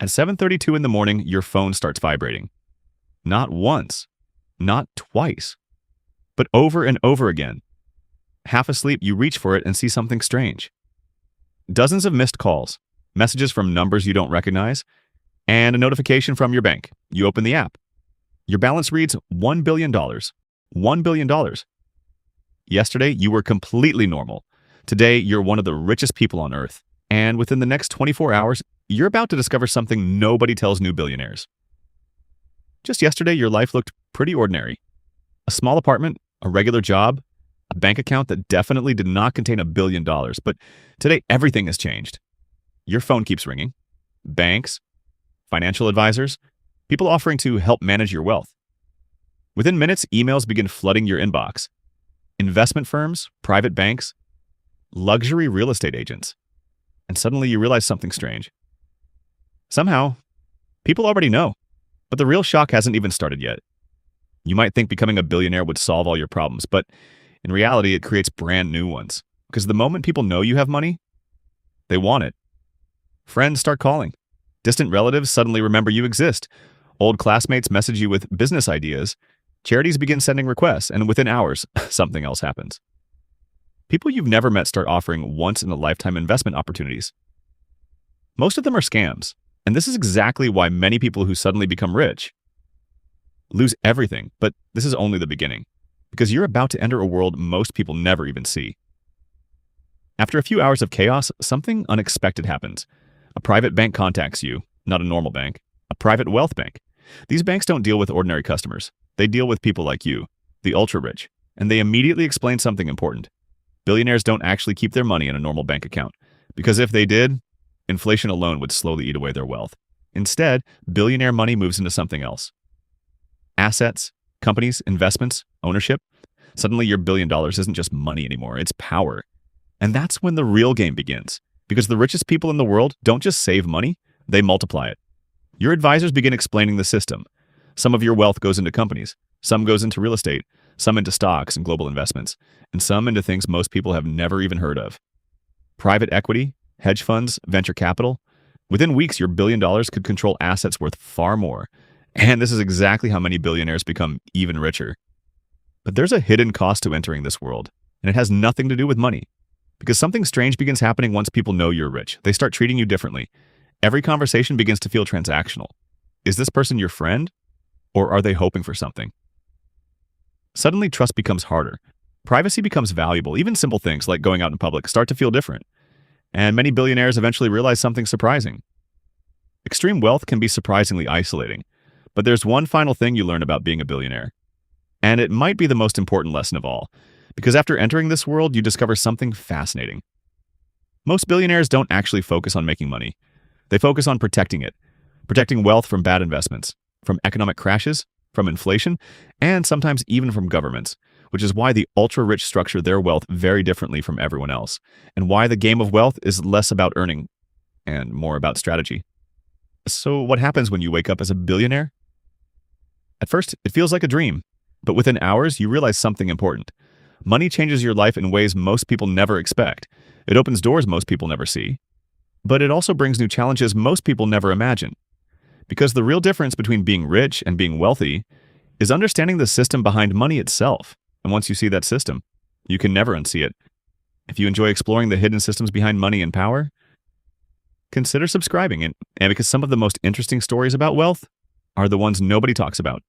At 7:32 in the morning, your phone starts vibrating. Not once, not twice, but over and over again. Half asleep, you reach for it and see something strange. Dozens of missed calls, messages from numbers you don't recognize, and a notification from your bank. You open the app. Your balance reads $1 billion. $1 billion. Yesterday, you were completely normal. Today, you're one of the richest people on earth. And within the next 24 hours, you're about to discover something nobody tells new billionaires. Just yesterday, your life looked pretty ordinary. A small apartment, a regular job, a bank account that definitely did not contain $1 billion. But today, everything has changed. Your phone keeps ringing. Banks, financial advisors, people offering to help manage your wealth. Within minutes, emails begin flooding your inbox. Investment firms, private banks, luxury real estate agents. And suddenly you realize something strange. Somehow, people already know, but the real shock hasn't even started yet. You might think becoming a billionaire would solve all your problems, but in reality, it creates brand new ones. Because the moment people know you have money, they want it. Friends start calling. Distant relatives suddenly remember you exist. Old classmates message you with business ideas. Charities begin sending requests, and within hours, something else happens. People you've never met start offering once-in-a-lifetime investment opportunities. Most of them are scams, and this is exactly why many people who suddenly become rich lose everything, but this is only the beginning, because you're about to enter a world most people never even see. After a few hours of chaos, something unexpected happens. A private bank contacts you, not a normal bank, a private wealth bank. These banks don't deal with ordinary customers. They deal with people like you, the ultra-rich, and they immediately explain something important. Billionaires don't actually keep their money in a normal bank account, because if they did, inflation alone would slowly eat away their wealth. Instead, billionaire money moves into something else. Assets, companies, investments, ownership. Suddenly your $1 billion isn't just money anymore, it's power. And that's when the real game begins, because the richest people in the world don't just save money, they multiply it. Your advisors begin explaining the system. Some of your wealth goes into companies, some goes into real estate, some into stocks and global investments, and some into things most people have never even heard of. Private equity, hedge funds, venture capital. Within weeks, your $1 billion could control assets worth far more. And this is exactly how many billionaires become even richer. But there's a hidden cost to entering this world, and it has nothing to do with money. Because something strange begins happening once people know you're rich. They start treating you differently. Every conversation begins to feel transactional. Is this person your friend? Or are they hoping for something? Suddenly, trust becomes harder. Privacy becomes valuable. Even simple things like going out in public start to feel different. And many billionaires eventually realize something surprising. Extreme wealth can be surprisingly isolating. But there's one final thing you learn about being a billionaire. And it might be the most important lesson of all. Because after entering this world, you discover something fascinating. Most billionaires don't actually focus on making money. They focus on protecting it. Protecting wealth from bad investments, from economic crashes, from inflation, and sometimes even from governments, which is why the ultra-rich structure their wealth very differently from everyone else, and why the game of wealth is less about earning and more about strategy. So what happens when you wake up as a billionaire? At first, it feels like a dream, but within hours, you realize something important. Money changes your life in ways most people never expect. It opens doors most people never see. But it also brings new challenges most people never imagine. Because the real difference between being rich and being wealthy is understanding the system behind money itself. And once you see that system, you can never unsee it. If you enjoy exploring the hidden systems behind money and power, consider subscribing. And because some of the most interesting stories about wealth are the ones nobody talks about.